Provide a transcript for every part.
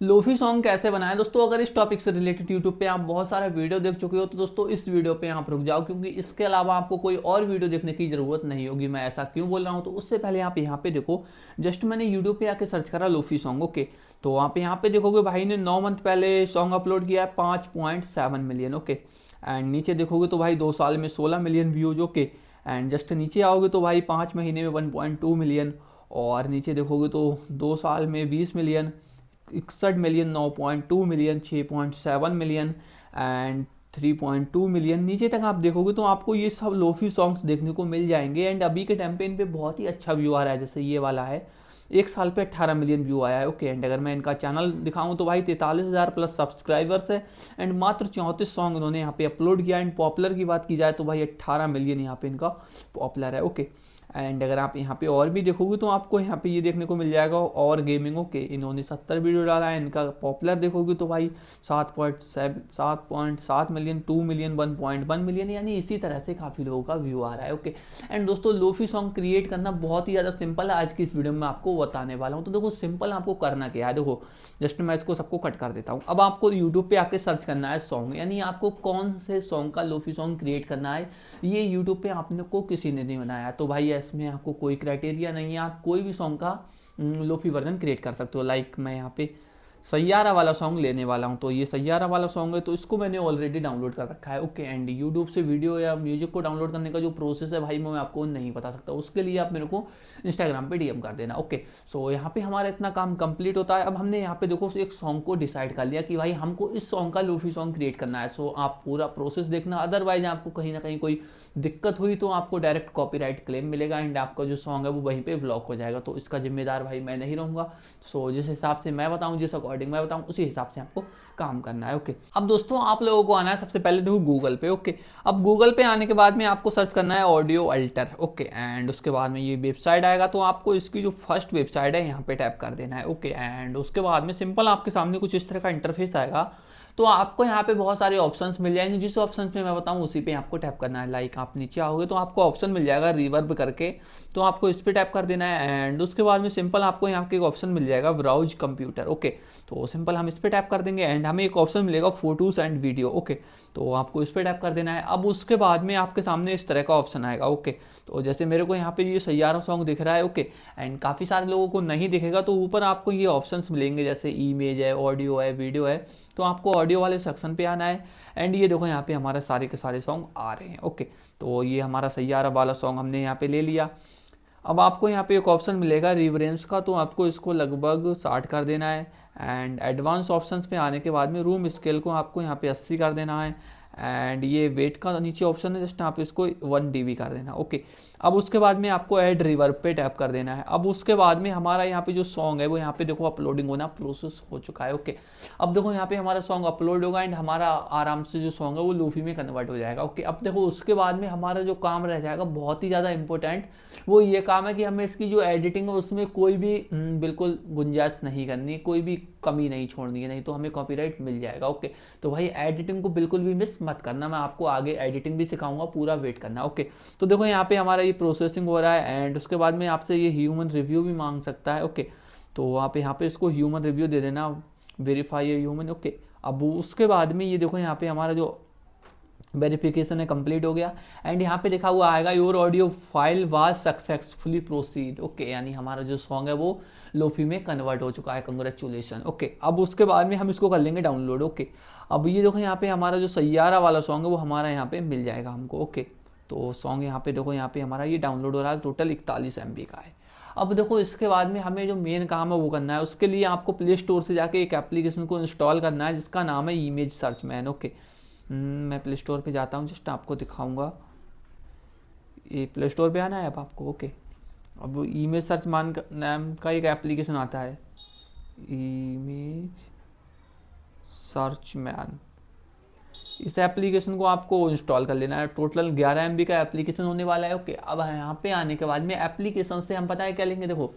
Lofi song कैसे बनाएं दोस्तों। अगर इस टॉपिक से रिलेटेड यूट्यूब पे आप बहुत सारा वीडियो देख चुके हो तो दोस्तों इस वीडियो पे आप रुक जाओ, क्योंकि इसके अलावा आपको कोई और वीडियो देखने की जरूरत नहीं होगी। मैं ऐसा क्यों बोल रहा हूँ, तो उससे पहले आप यहाँ पे देखो। जस्ट मैंने यूट्यूब पे आके सर्च करा लोफी सॉन्ग, ओके। तो आप यहाँ पे देखोगे भाई ने 9 मंथ पहले सॉन्ग अपलोड किया है 5.7 मिलियन, ओके। एंड नीचे देखोगे तो भाई 2 साल में 16 million views, okay. And just नीचे आओगे तो भाई 5 महीने में 1.2 मिलियन। और नीचे देखोगे तो 2 साल में 20 million, 61 million, 9.2 million, 6.7 million and 3.2 million. नीचे तक आप देखोगे तो आपको ये सब लोफी सॉन्ग्स देखने को मिल जाएंगे। एंड अभी के टाइम पे इन पे बहुत ही अच्छा व्यू आ रहा है। जैसे ये वाला है, 1 साल पे 18 मिलियन व्यू आया है, ओके। एंड अगर मैं इनका चैनल दिखाऊं तो भाई 43,000 प्लस सब्सक्राइबर्स है। एंड मात्र 34 सॉन्ग इन्होंने यहाँ पे अपलोड किया। एंड पॉपुलर की बात की जाए तो भाई 18 मिलियन यहाँ पे इनका पॉपुलर है, ओके। एंड अगर आप यहाँ पे और भी देखोगे तो आपको यहाँ पे ये देखने को मिल जाएगा और गेमिंगों के इन्होंने 70 वीडियो डाला है। इनका पॉपुलर देखोगे तो भाई 7.7 मिलियन, 2 मिलियन, 1.1 मिलियन, यानी इसी तरह से काफ़ी लोगों का व्यू आ रहा है, ओके। एंड दोस्तों लोफी सॉन्ग क्रिएट करना बहुत ही ज़्यादा सिंपल है। आज की इस वीडियो में आपको बताने वाला हूँ। तो देखो सिंपल आपको करना क्या है, देखो जस्ट मैं इसको सबको कट कर देता हूँ। अब आपको यूट्यूब पे आके सर्च करना है सॉन्ग, यानी आपको कौन से सॉन्ग का लोफी सॉन्ग क्रिएट करना है। ये यूट्यूब पे आपने को किसी ने नहीं बनाया, तो भाई इसमें आपको कोई क्राइटेरिया नहीं है। आप कोई भी सॉन्ग का लोफी वर्जन क्रिएट कर सकते हो। लाइक मैं यहाँ पे सैयारा वाला सॉन्ग लेने वाला हूँ। तो ये सैयारा वाला सॉन्ग है, तो इसको मैंने ऑलरेडी डाउनलोड कर रखा है, ओके। एंड यूट्यूब से वीडियो या म्यूजिक को डाउनलोड करने का जो प्रोसेस है भाई मैं आपको नहीं बता सकता। उसके लिए आप मेरे को इंस्टाग्राम पे डीएम कर देना, ओके। सो यहाँ पे हमारा इतना काम कंप्लीट होता है। अब हमने यहाँ पे देखो एक सॉन्ग को डिसाइड कर लिया कि भाई हमको इस सॉन्ग का लोफी सॉन्ग क्रिएट करना है। सो आप पूरा प्रोसेस देखना, अदरवाइज आपको कहीं ना कहीं कोई दिक्कत हुई तो आपको डायरेक्ट कॉपीराइट क्लेम मिलेगा एंड आपका जो सॉन्ग है वो वहीं पे ब्लॉक हो जाएगा। तो इसका जिम्मेदार भाई मैं नहीं रहूँगा। सो जिस हिसाब से मैं बताऊँ, जिस अकॉर्डिंग मैं बताऊँ, उसी हिसाब से आपको काम करना है, ओके। अब दोस्तों आप लोगों को आना है सबसे पहले देखो गूगल पे, ओके। अब गूगल पे आने के बाद में आपको सर्च करना है ऑडियो अल्टर, ओके। एंड उसके बाद में ये वेबसाइट आएगा, तो आपको इसकी जो फर्स्ट वेबसाइट है यहाँ पे टैप कर देना है, ओके। एंड उसके बाद में सिंपल आपके सामने कुछ इस तरह का इंटरफेस आएगा। तो आपको यहाँ पे बहुत सारे ऑप्शंस मिल जाएंगे। जिस ऑप्शन में मैं बताऊँ उसी पे आपको टैप करना है। लाइक आप नीचे आओगे तो आपको ऑप्शन मिल जाएगा रिवर्ब करके, तो आपको इस पर टैप कर देना है। एंड उसके बाद में सिंपल आपको यहाँ पे एक ऑप्शन मिल जाएगा ब्राउज कंप्यूटर, ओके। तो सिंपल हम इस पर टैप कर देंगे एंड हमें एक ऑप्शन मिलेगा फोटोज एंड वीडियो, ओके। तो आपको इस पर टैप कर देना है। अब उसके बाद में आपके सामने इस तरह का ऑप्शन आएगा, ओके। तो जैसे मेरे को यहाँ पे ये सैयारा सॉन्ग दिख रहा है, ओके। एंड काफ़ी सारे लोगों को नहीं दिखेगा, तो ऊपर आपको ये ऑप्शंस मिलेंगे जैसे इमेज है, ऑडियो है, वीडियो है। तो आपको ऑडियो वाले सेक्शन पे आना है। एंड ये देखो यहाँ पे हमारे सारे के सारे सॉन्ग आ रहे हैं, ओके। तो ये हमारा सैयारा वाला सॉन्ग हमने यहाँ पे ले लिया। अब आपको यहाँ पे एक ऑप्शन मिलेगा रिवरेंस का, तो आपको इसको लगभग 60 कर देना है। एंड एडवांस ऑप्शंस पे आने के बाद में रूम स्केल को आपको यहाँ पे 80 कर देना है। एंड ये वेट का नीचे ऑप्शन है, जस्ट आप इसको 1 dB कर देना, ओके। अब उसके बाद में आपको ऐड रिवर्ब पे टैप कर देना है। अब उसके बाद में हमारा यहाँ पे जो सॉन्ग है वो यहाँ पे देखो अपलोडिंग होना प्रोसेस हो चुका है, ओके। अब देखो यहाँ पे हमारा सॉन्ग अपलोड होगा एंड हमारा आराम से जो सॉन्ग है वो लूफी में कन्वर्ट हो जाएगा, ओके। अब देखो उसके बाद में हमारा जो काम रह जाएगा बहुत ही ज़्यादा इंपॉर्टेंट, वो ये काम है कि हमें इसकी जो एडिटिंग है उसमें कोई भी बिल्कुल गुंजाइश नहीं करनी, कोई भी कमी नहीं छोड़नी है, नहीं तो हमें कॉपीराइट मिल जाएगा, ओके। तो भाई एडिटिंग को बिल्कुल भी मिस मत करना, मैं आपको आगे एडिटिंग भी सिखाऊंगा, पूरा वेट करना, ओके। तो देखो यहाँ पे हमारा ये प्रोसेसिंग हो रहा है एंड उसके बाद में आपसे ये ह्यूमन रिव्यू भी मांग सकता है, ओके। तो आप यहाँ पे इसको ह्यूमन रिव्यू दे देना, वेरीफाई है ह्यूमन, ओके। अब उसके बाद में ये देखो यहाँ पे हमारा जो वेरिफिकेशन है कंप्लीट हो गया। एंड यहाँ पे लिखा हुआ आएगा your audio file was successfully proceed, okay. यानी हमारा जो सॉन्ग है वो लोफी में कन्वर्ट हो चुका है, कंग्रेचुलेशन, ओके। अब उसके बाद में हम इसको कर लेंगे डाउनलोड, ओके। अब ये देखो यहाँ पे हमारा जो सैयारा वाला सॉन्ग है वो हमारा यहाँ पे मिल जाएगा हमको, ओके। तो सॉन्ग यहाँ पे देखो, यहाँ पे हमारा ये डाउनलोड हो रहा है, टोटल 41 MB का है। अब देखो इसके बाद में हमें जो मेन काम है वो करना है। उसके लिए आपको प्ले स्टोर से जाके एक एप्लीकेशन को इंस्टॉल करना है जिसका नाम है इमेज सर्च मैन, ओके। मैं प्ले स्टोर पे जाता हूँ, जस्ट आपको दिखाऊंगा। ये प्ले स्टोर पे आना है अब आपको, ओके। अब इमेज सर्च मान का नाम का एक एप्लीकेशन आता है, इमेज सर्च मैन। इस एप्लीकेशन को आपको इंस्टॉल कर लेना है। टोटल 11 MB का एप्लीकेशन होने वाला है, ओके। अब यहाँ पे आने के बाद में एप्लीकेशन से हम पता है क्या लेंगे, देखो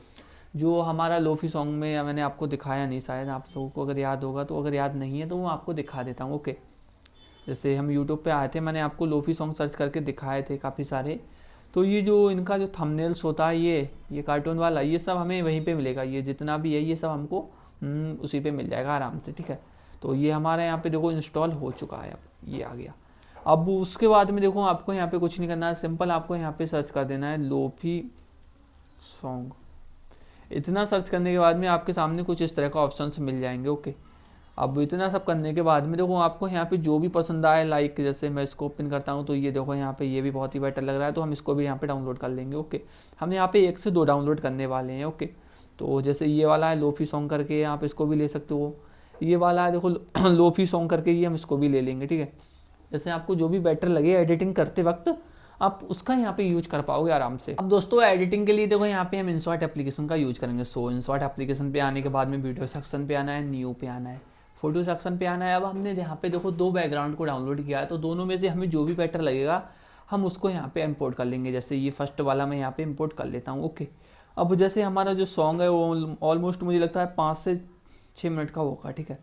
जो हमारा लोफी सॉन्ग में मैंने आपको दिखाया नहीं, शायद आप लोगों को अगर याद होगा, तो अगर याद नहीं है तो वो आपको दिखा देता हूँ, ओके। जैसे हम यूट्यूब पे आए थे, मैंने आपको लोफी सॉन्ग सर्च करके दिखाए थे काफ़ी सारे। तो ये जो इनका जो थंबनेल्स होता है, ये कार्टून वाला, ये सब हमें वहीं पे मिलेगा। ये जितना भी है ये सब हमको उसी पे मिल जाएगा आराम से, ठीक है। तो ये हमारे यहाँ पे देखो इंस्टॉल हो चुका है, अब ये आ गया। अब उसके बाद में देखो आपको यहाँ पे कुछ नहीं करना है, सिंपल आपको यहाँ पे सर्च कर देना है लोफी सॉन्ग। इतना सर्च करने के बाद में आपके सामने कुछ इस तरह का ऑप्शंस मिल जाएंगे, ओके। अब इतना सब करने के बाद में देखो आपको यहाँ पे जो भी पसंद आए, लाइक जैसे मैं इसको ओपन करता हूँ तो ये देखो यहाँ पे ये भी बहुत ही बेटर लग रहा है, तो हम इसको भी यहाँ पे डाउनलोड कर लेंगे, ओके। हम यहाँ पे 1 से 2 डाउनलोड करने वाले हैं, ओके। तो जैसे ये वाला है लोफी सॉन्ग करके, आप इसको भी ले सकते हो। ये वाला है देखो लोफी सॉन्ग करके, ये हम इसको भी ले लेंगे, ठीक है। जैसे आपको जो भी बेटर लगे एडिटिंग करते वक्त, आप उसका यहाँ पे यूज कर पाओगे आराम से। अब दोस्तों एडिटिंग के लिए देखो यहाँ पे हम इंसर्ट एप्लीकेशन का यूज करेंगे। सो इंसर्ट एप्लीकेशन पे आने के बाद में वीडियो सेक्शन पे आना है, न्यू पे आना है, फोटो सेक्शन पे आना है। अब हमने यहाँ पे देखो 2 बैकग्राउंड को डाउनलोड किया है, तो दोनों में से हमें जो भी बेटर लगेगा हम उसको यहाँ पे इंपोर्ट कर लेंगे। जैसे ये फर्स्ट वाला मैं यहाँ पे इंपोर्ट कर लेता हूँ, ओके। अब जैसे हमारा जो सॉन्ग है वो ऑलमोस्ट मुझे लगता है 5 से 6 मिनट का होगा, ठीक है।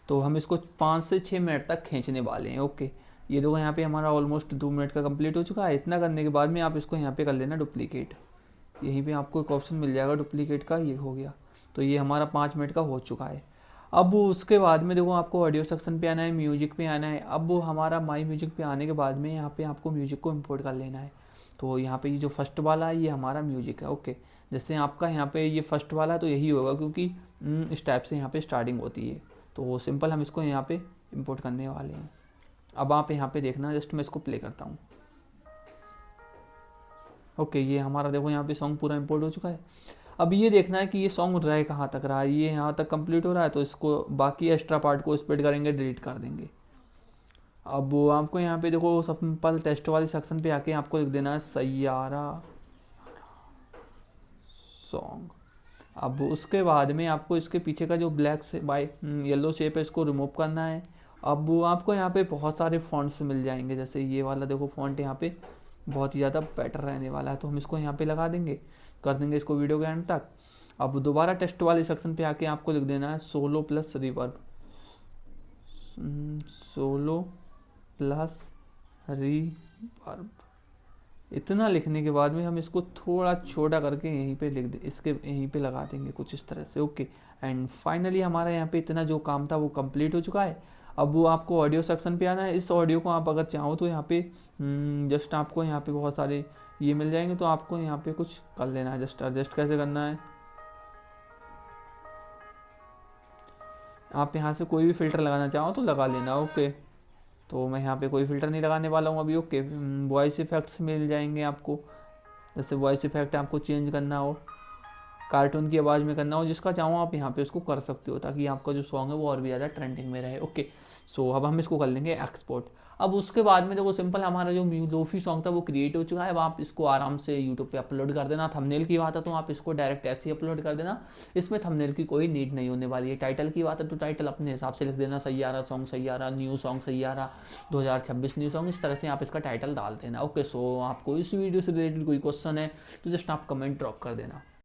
तो हम इसको 5 से 6 मिनट तक खींचने वाले हैं, ओके। ये देखो यहाँ पे हमारा ऑलमोस्ट 2 मिनट का कंप्लीट हो चुका है। इतना करने के बाद में आप इसको यहाँ पे कर लेना डुप्लीकेट। यहीं पे आपको एक ऑप्शन मिल जाएगा डुप्लीकेट का, ये हो गया। तो ये हमारा 5 मिनट का हो चुका है। अब उसके बाद में देखो आपको ऑडियो सेक्शन पे आना है, म्यूजिक पे आना है। अब वो हमारा माई म्यूजिक पे आने के बाद में यहाँ पे आपको म्यूजिक को इम्पोर्ट कर लेना है। तो यहाँ पे ये जो फर्स्ट वाला है ये हमारा म्यूजिक है, ओके। जैसे आपका यहाँ पे ये फर्स्ट वाला तो यही होगा क्योंकि इस टाइप से यहाँ पे स्टार्टिंग होती है। तो सिंपल हम इसको यहाँ पे इम्पोर्ट करने वाले हैं। अब आप यहाँ पे देखना, जस्ट मैं इसको प्ले करता हूँ, ओके। ये हमारा देखो यहाँ पे सॉन्ग पूरा इंपोर्ट हो चुका है। अब ये देखना है कि ये सॉन्ग रहे कहाँ तक रहा है, ये यहाँ तक कंप्लीट हो रहा है, तो इसको बाकी एक्स्ट्रा पार्ट को स्प्लिट करेंगे, डिलीट कर देंगे। अब वो आपको यहाँ पे देखो सिंपल टेस्ट वाले सेक्शन पे आके आपको लिख देना है सैयारा सॉन्ग। अब उसके बाद में आपको इसके पीछे का जो ब्लैक से बाय येलो शेप है इसको रिमूव करना है। अब वो आपको यहाँ पे बहुत सारे फॉन्ट्स मिल जाएंगे, जैसे ये वाला देखो फॉन्ट यहाँ पे बहुत ही ज़्यादा बेटर रहने वाला है, तो हम इसको यहाँ पे लगा देंगे, कर देंगे इसको वीडियो के एंड तक। अब दोबारा टेस्ट वाले सेक्शन पे आके आपको लिख देना है solo plus reverb, solo plus reverb. इतना लिखने के बाद में हम इसको थोड़ा छोटा करके यहीं पे लिख दे, इसके यहीं पे लगा देंगे कुछ इस तरह से, ओके। एंड फाइनली हमारा यहाँ पे इतना जो काम था वो कंप्लीट हो चुका है। अब वो आपको ऑडियो सेक्शन पे आना है। इस ऑडियो को आप अगर चाहो तो यहाँ पे जस्ट आपको यहाँ पे बहुत सारे ये मिल जाएंगे, तो आपको यहाँ पे कुछ कर लेना है। जस्ट एडजस्ट कैसे करना है, आप यहाँ से कोई भी फिल्टर लगाना चाहो तो लगा लेना, ओके। तो मैं यहाँ पे कोई फिल्टर नहीं लगाने वाला हूँ अभी, ओके। वॉइस इफेक्ट्स मिल जाएंगे आपको, जैसे वॉइस इफेक्ट आपको चेंज करना हो, कार्टून की आवाज़ में करना हो, जिसका चाहो आप यहाँ पे उसको कर सकते हो, ताकि आपका जो सॉन्ग है वो और भी ज़्यादा ट्रेंडिंग में रहे, ओके। सो अब हम इसको कर लेंगे एक्सपोर्ट। अब उसके बाद में देखो सिंपल हमारा जो लोफी सॉन्ग था वो क्रिएट हो चुका है। अब आप इसको आराम से यूट्यूब पे अपलोड कर देना। थंबनेल की बात है तो आप इसको डायरेक्ट ऐसे ही अपलोड कर देना, इसमें थंबनेल की कोई नीड नहीं होने वाली है। टाइटल की बात है तो टाइटल अपने हिसाब से लिख देना, Saiyaara song, Saiyaara new song, Saiyaara 2026 new song, इस तरह से आप इसका टाइटल डाल देना, ओके। सो आपको इस वीडियो से रिलेटेड कोई क्वेश्चन है तो जस्ट आप कमेंट ड्रॉप कर देना।